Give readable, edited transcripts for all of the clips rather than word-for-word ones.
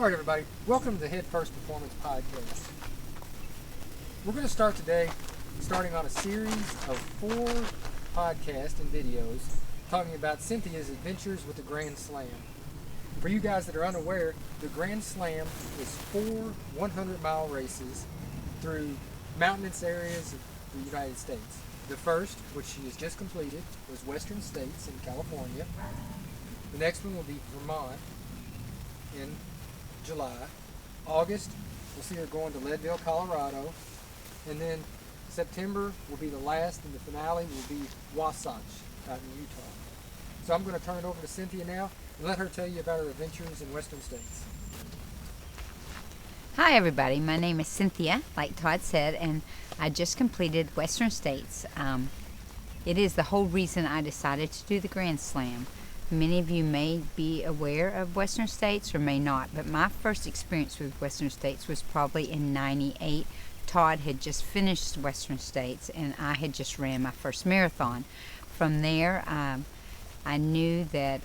All right, everybody, welcome to the Head First Performance Podcast. We're going to start today starting on a series of 4 podcasts and videos talking about Cynthia's adventures with the Grand Slam. For you guys that are unaware, the Grand Slam is 4 100-mile races through mountainous areas of the United States. The first, which she has just completed, was Western States in California. The next one will be Vermont in July. August, we'll see her going to Leadville, Colorado. And then September will be the last, and the finale will be Wasatch out in Utah. So I'm going to turn it over to Cynthia now and let her tell you about her adventures in Western States. Hi everybody, my name is Cynthia, like Todd said, and I just completed Western States. It is the whole reason I decided to do the Grand Slam. Many of you may be aware of Western States or may not, but my first experience with Western States was probably in '98. Todd had just finished Western States and I had just ran my first marathon. From there, I knew that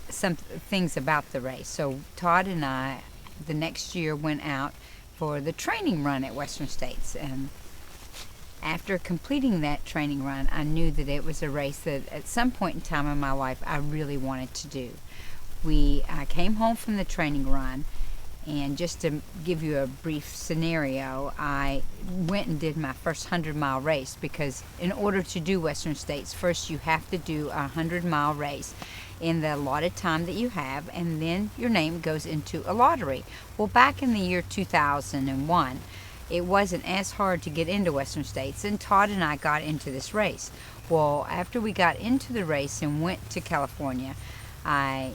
some things about the race. So Todd and I, the next year, went out for the training run at Western States, and after completing that training run, I knew that it was a race that at some point in time in my life I really wanted to do. I came home from the training run, and just to give you a brief scenario, I went and did my first 100-mile race, because in order to do Western States, first you have to do a 100-mile race in the allotted time that you have, and then your name goes into a lottery. Well, back in the year 2001, it wasn't as hard to get into Western States, and Todd and I got into this race. Well, after we got into the race and went to California, I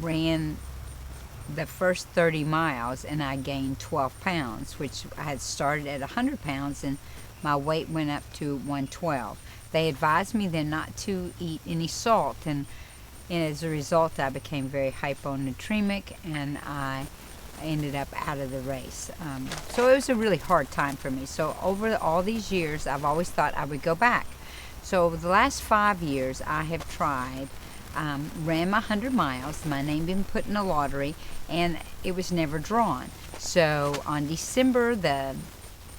ran the first 30 miles and I gained 12 pounds, which I had started at 100 pounds and my weight went up to 112. They advised me then not to eat any salt, and as a result I became very hyponatremic and I ended up out of the race. So it was a really hard time for me. So over all these years, I've always thought I would go back. So over the last 5 years, I have tried, ran my 100 miles, my name been put in a lottery, and it was never drawn. So on December the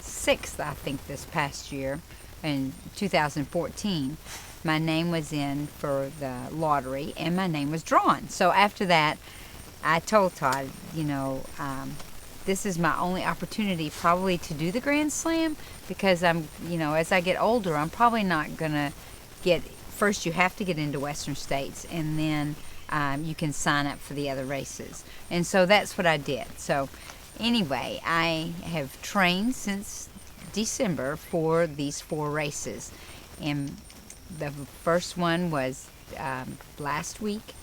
6th, I think this past year, in 2014, my name was in for the lottery, and my name was drawn. So after that, I told Todd, this is my only opportunity probably to do the Grand Slam, because as I get older, I'm probably not going to first you have to get into Western States, and then you can sign up for the other races. And so that's what I did. So anyway, I have trained since December for these 4 races. And the first one was last week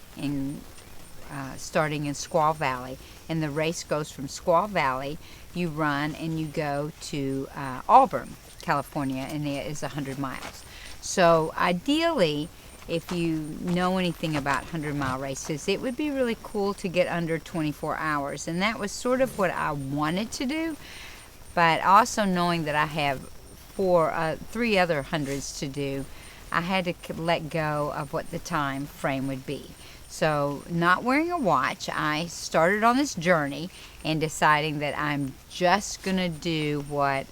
starting in Squaw Valley, and the race goes from Squaw Valley, you run and you go to Auburn, California, and it is 100 miles. So ideally, if you know anything about 100-mile races, it would be really cool to get under 24 hours, and that was sort of what I wanted to do, but also knowing that I have 3 other hundreds to do, I had to let go of what the time frame would be. So not wearing a watch, I started on this journey and deciding that I'm just going to do what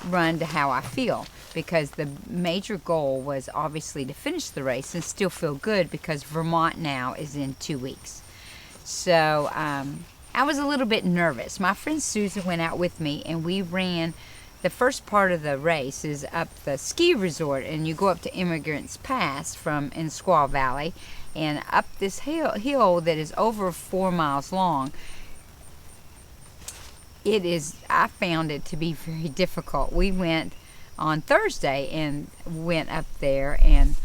run to how I feel, because the major goal was obviously to finish the race and still feel good, because Vermont now is in 2 weeks. So I was a little bit nervous. My friend Susan went out with me, and we ran. The first part of the race is up the ski resort, and you go up to Immigrants Pass in Squaw Valley, and up this hill that is over 4 miles long. I found it to be very difficult. We went on Thursday and went up there, and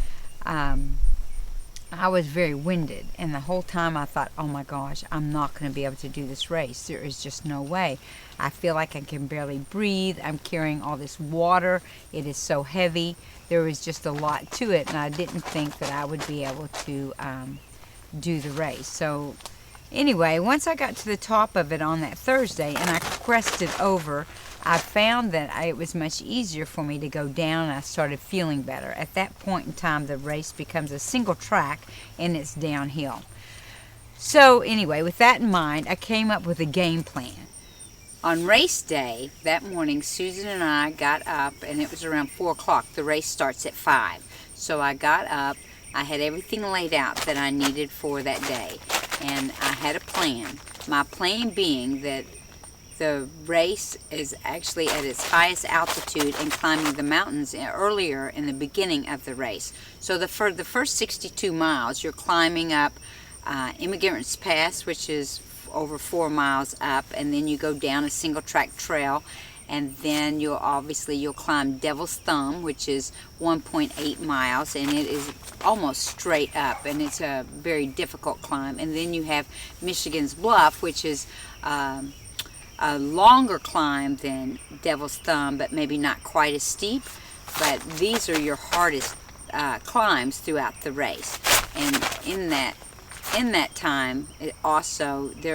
I was very winded, and the whole time I thought, oh my gosh, I'm not going to be able to do this race. There is just no way. I feel like I can barely breathe. I'm carrying all this water. It is so heavy. There was just a lot to it, and I didn't think that I would be able to do the race. So anyway, once I got to the top of it on that Thursday and I crested over, I found that it was much easier for me to go down, and I started feeling better. At that point in time, the race becomes a single track and it's downhill. So anyway, with that in mind, I came up with a game plan. On race day, that morning, Susan and I got up, and it was around 4 o'clock. The race starts at 5. So I got up. I had everything laid out that I needed for that day, and I had a plan. My plan being that the race is actually at its highest altitude and climbing the mountains earlier in the beginning of the race. So for the first 62 miles, you're climbing up Immigrants Pass, which is over 4 miles up, and then you go down a single track trail, and then you'll climb Devil's Thumb, which is 1.8 miles, and it is almost straight up, and it's a very difficult climb. And then you have Michigan's Bluff, which is a longer climb than Devil's Thumb, but maybe not quite as steep. But these are your hardest climbs throughout the race, and in that time, there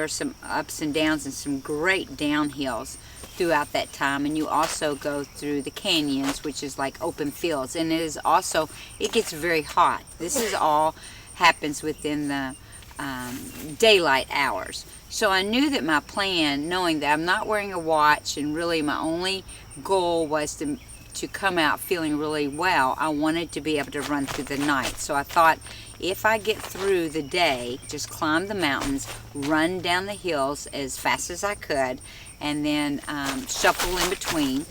are some ups and downs and some great downhills throughout that time. And you also go through the canyons, which is like open fields. And it gets very hot. This all happens within the daylight hours. So I knew that my plan, knowing that I'm not wearing a watch, and really my only goal was to come out feeling really well, I wanted to be able to run through the night. So I thought, if I get through the day, just climb the mountains, run down the hills as fast as I could, and then shuffle in between,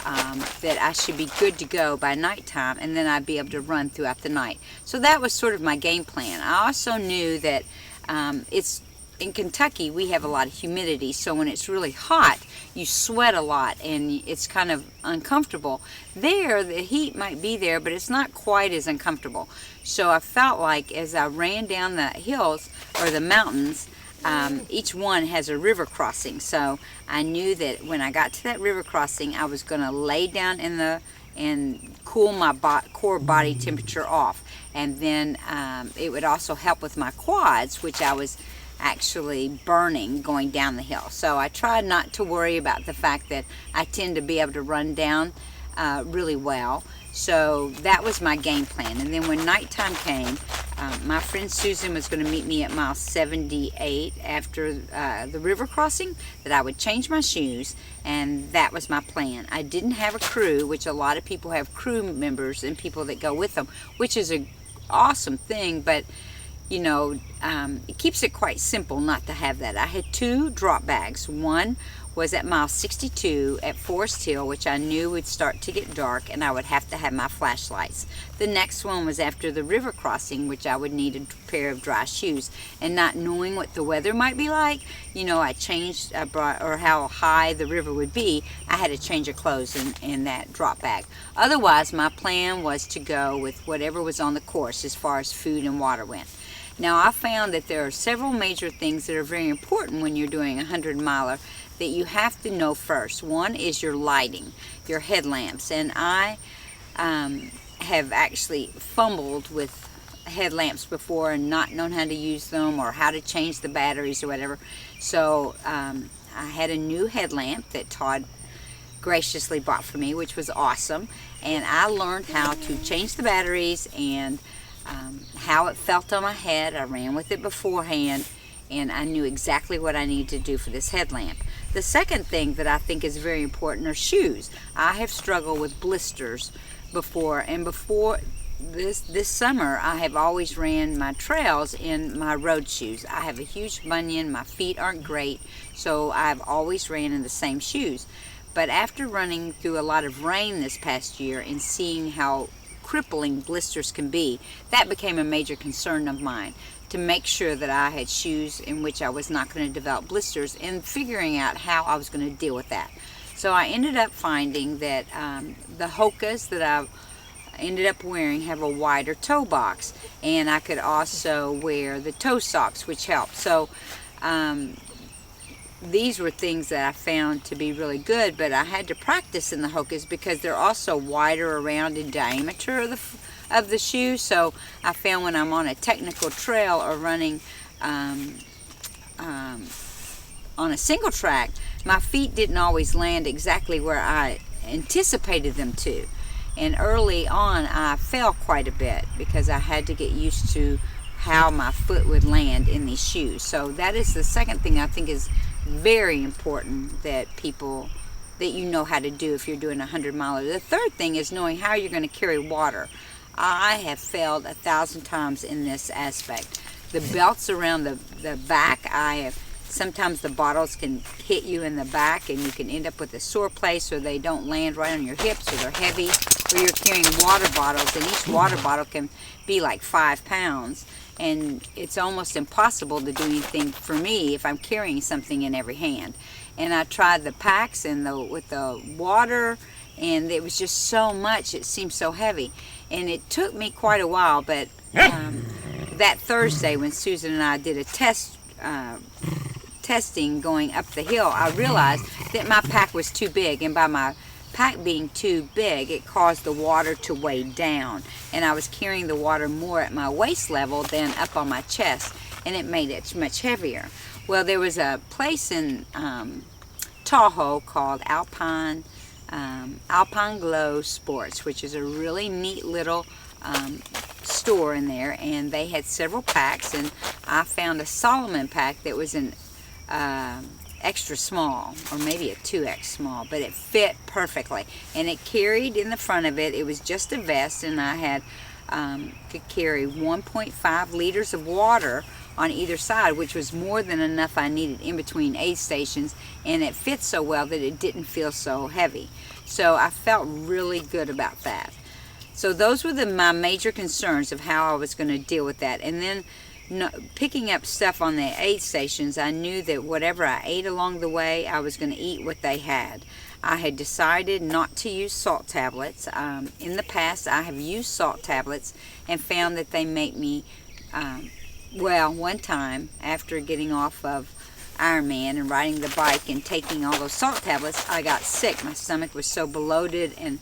that I should be good to go by nighttime, and then I'd be able to run throughout the night. So that was sort of my game plan. I also knew that in Kentucky, we have a lot of humidity, so when it's really hot, you sweat a lot, and it's kind of uncomfortable. There, the heat might be there, but it's not quite as uncomfortable. So I felt like as I ran down the hills, or the mountains, each one has a river crossing. So I knew that when I got to that river crossing, I was going to lay down and cool my core body temperature off. And then it would also help with my quads, which I was actually burning going down the hill. So I tried not to worry about the fact that I tend to be able to run down really well. So that was my game plan. And then when nighttime came, my friend Susan was going to meet me at mile 78 after the river crossing, that I would change my shoes, and that was my plan. I didn't have a crew, which a lot of people have crew members and people that go with them, which is an awesome thing, but you know, it keeps it quite simple not to have that. I had 2 drop bags. One was at mile 62 at Forest Hill, which I knew would start to get dark, and I would have to have my flashlights. The next one was after the river crossing, which I would need a pair of dry shoes. And not knowing what the weather might be like, you know, I brought, or how high the river would be, I had to change of clothes in that drop bag. Otherwise, my plan was to go with whatever was on the course as far as food and water went. Now, I found that there are several major things that are very important when you're doing a 100-miler that you have to know first. One is your lighting, your headlamps. And I have actually fumbled with headlamps before and not known how to use them or how to change the batteries or whatever. So I had a new headlamp that Todd graciously bought for me, which was awesome. And I learned how to change the batteries and how it felt on my head. I ran with it beforehand, and I knew exactly what I needed to do for this headlamp. The second thing that I think is very important are shoes. I have struggled with blisters before, and before this summer I have always ran my trails in my road shoes. I have a huge bunion, my feet aren't great, so I've always ran in the same shoes. But after running through a lot of rain this past year and seeing how crippling blisters can be, that became a major concern of mine, to make sure that I had shoes in which I was not going to develop blisters, and figuring out how I was going to deal with that. So I ended up finding that the Hokas that I ended up wearing have a wider toe box, and I could also wear the toe socks, which helped. So these were things that I found to be really good, but I had to practice in the Hokas because they're also wider around in diameter of the shoe. So I found when I'm on a technical trail or running on a single track, my feet didn't always land exactly where I anticipated them to. And early on I fell quite a bit because I had to get used to how my foot would land in these shoes. So that is the second thing I think is very important that you know how to do if you're doing 100 miler. The third thing is knowing how you're going to carry water. I have failed 1,000 times in this aspect. The belts around the back, sometimes the bottles can hit you in the back and you can end up with a sore place, or they don't land right on your hips, or they're heavy, or you're carrying water bottles, and each water bottle can be like 5 pounds, and it's almost impossible to do anything for me if I'm carrying something in every hand. And I tried the packs and with the water, and it was just so much, it seemed so heavy, and it took me quite a while. But that Thursday when Susan and I did a testing going up the hill, I realized that my pack was too big, and by my pack being too big, it caused the water to weigh down, and I was carrying the water more at my waist level than up on my chest, and it made it much heavier. Well, there was a place in Tahoe called Alpine Glow Sports, which is a really neat little store in there, and they had several packs, and I found a Solomon pack that was an extra small, or maybe a 2X small, but it fit perfectly, and it carried in the front of it. It was just a vest, and I had could carry 1.5 liters of water on either side, which was more than enough I needed in between aid stations, and it fit so well that it didn't feel so heavy. So I felt really good about that. So those were my major concerns of how I was going to deal with that. And then picking up stuff on the aid stations, I knew that whatever I ate along the way, I was going to eat what they had. I had decided not to use salt tablets. In the past, I have used salt tablets and found that they make me, well, one time after getting off of Ironman and riding the bike and taking all those salt tablets, I got sick. My stomach was so bloated, and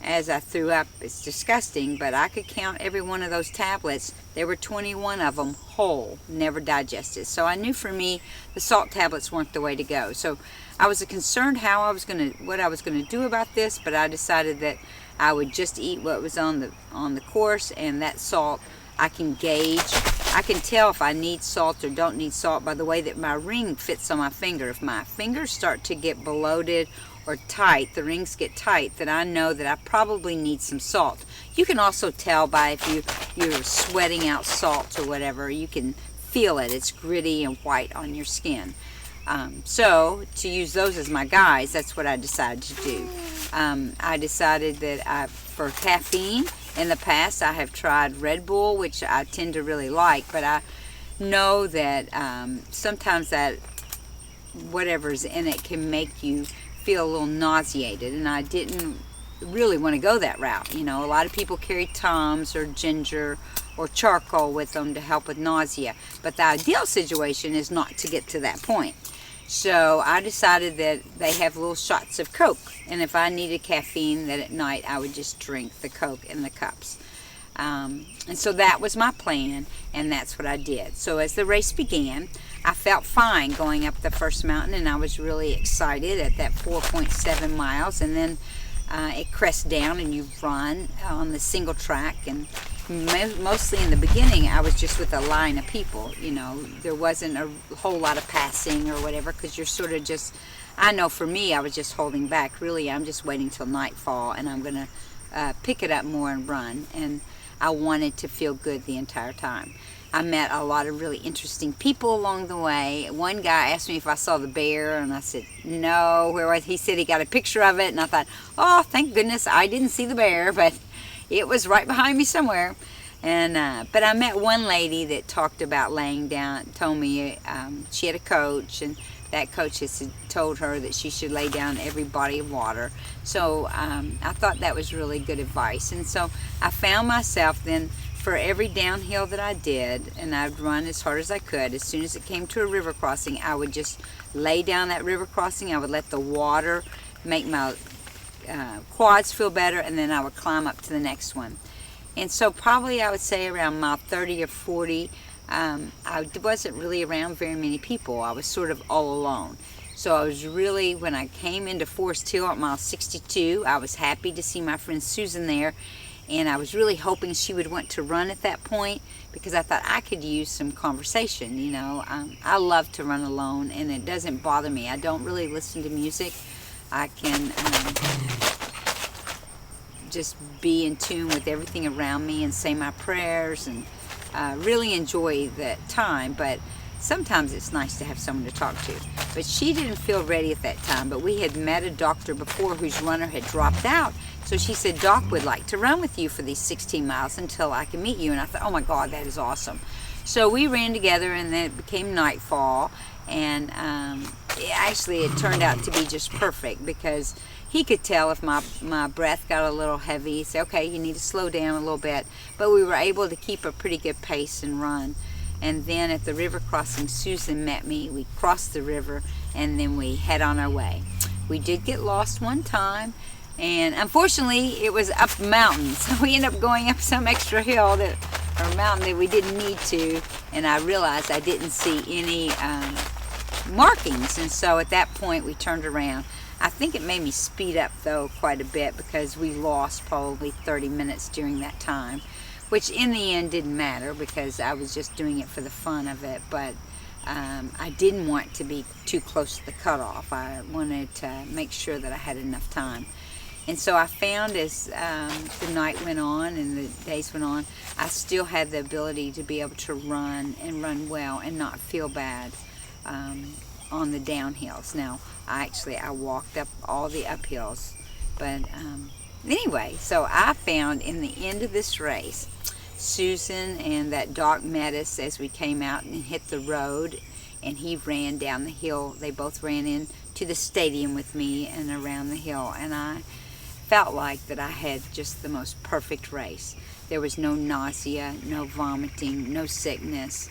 as I threw up, it's disgusting, but I could count every one of those tablets. There were 21 of them whole, never digested. So I knew for me, the salt tablets weren't the way to go. So I was concerned what I was gonna do about this, but I decided that I would just eat what was on the course, and that salt I can gauge. I can tell if I need salt or don't need salt by the way that my ring fits on my finger. If my fingers start to get bloated or tight, the rings get tight, then I know that I probably need some salt. You can also tell by if you're sweating out salt or whatever, you can feel it. It's gritty and white on your skin. So to use those as my guides, that's what I decided to do. I decided that for caffeine, in the past I have tried Red Bull, which I tend to really like, but I know that sometimes that whatever's in it can make you feel a little nauseated, and I didn't really want to go that route. You know, a lot of people carry Tums or ginger or charcoal with them to help with nausea, but the ideal situation is not to get to that point. So I decided that they have little shots of Coke, and if I needed caffeine, that at night I would just drink the Coke in the cups. And so that was my plan, and that's what I did. So as the race began, I felt fine going up the first mountain, and I was really excited at that 4.7 miles, and then it crests down and you run on the single track, and mostly in the beginning I was just with a line of people. You know, there wasn't a whole lot of passing or whatever, because you're sort of just, I know for me, I was just holding back. Really, I'm just waiting till nightfall, and I'm gonna pick it up more and run, and I wanted to feel good the entire time. I met a lot of really interesting people along the way. One guy asked me if I saw the bear, and I said no. Where was he? Said he got a picture of it, and I thought, oh, thank goodness I didn't see the bear, but it was right behind me somewhere. And but I met one lady that talked about laying down, told me she had a coach, and that coach has told her that she should lay down every body of water. So I thought that was really good advice. And so I found myself then, for every downhill that I did, and I'd run as hard as I could, as soon as it came to a river crossing, I would just lay down that river crossing. I would let the water make my quads feel better, and then I would climb up to the next one. And so probably I would say around mile 30 or 40, I wasn't really around very many people. I was sort of all alone. So I was really, when I came into Forest Hill at mile 62, I was happy to see my friend Susan there. And I was really hoping she would want to run at that point, because I thought I could use some conversation. You know, I love to run alone, and it doesn't bother me. I don't really listen to music. I can just be in tune with everything around me and say my prayers, and really enjoy that time. But sometimes it's nice to have someone to talk to. But she didn't feel ready at that time. But we had met a doctor before whose runner had dropped out. So she said, Doc would like to run with you for these 16 miles until I can meet you. And I thought, oh my God, that is awesome. So we ran together, and then it became nightfall. And it turned out to be just perfect, because he could tell if my breath got a little heavy. He'd say, okay, you need to slow down a little bit. But we were able to keep a pretty good pace and run. And then at the river crossing, Susan met me. We crossed the river, and then we head on our way. We did get lost one time, and unfortunately it was up a mountain. So we ended up going up some extra hill or mountain that we didn't need to, and I realized I didn't see any markings. And so at that point we turned around. I think it made me speed up though quite a bit, because we lost probably 30 minutes during that time, which in the end didn't matter, because I was just doing it for the fun of it. But I didn't want to be too close to the cutoff. I wanted to make sure that I had enough time. And so I found, as the night went on and the days went on, I still had the ability to be able to run, and run well, and not feel bad on the downhills. Now, I walked up all the uphills. But anyway, so I found in the end of this race, Susan and that Doc met us as we came out and hit the road, and he ran down the hill. They both ran in to the stadium with me and around the hill, and I felt like that I had just the most perfect race. There was no nausea, no vomiting, no sickness.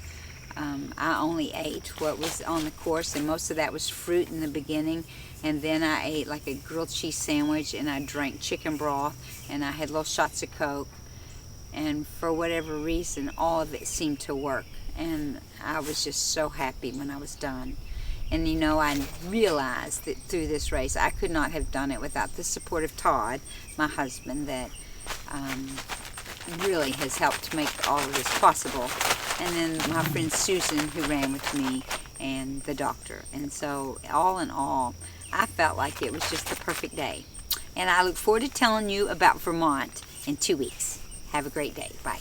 I only ate what was on the course, and most of that was fruit in the beginning, and then I ate like a grilled cheese sandwich, and I drank chicken broth, and I had little shots of Coke, and for whatever reason all of it seemed to work, and I was just so happy when I was done. And you know, I realized that through this race I could not have done it without the support of Todd, my husband, that really has helped make all of this possible. And then my friend Susan, who ran with me, and the doctor. And so all in all, I felt like it was just the perfect day. And I look forward to telling you about Vermont in 2 weeks. Have a great day. Bye.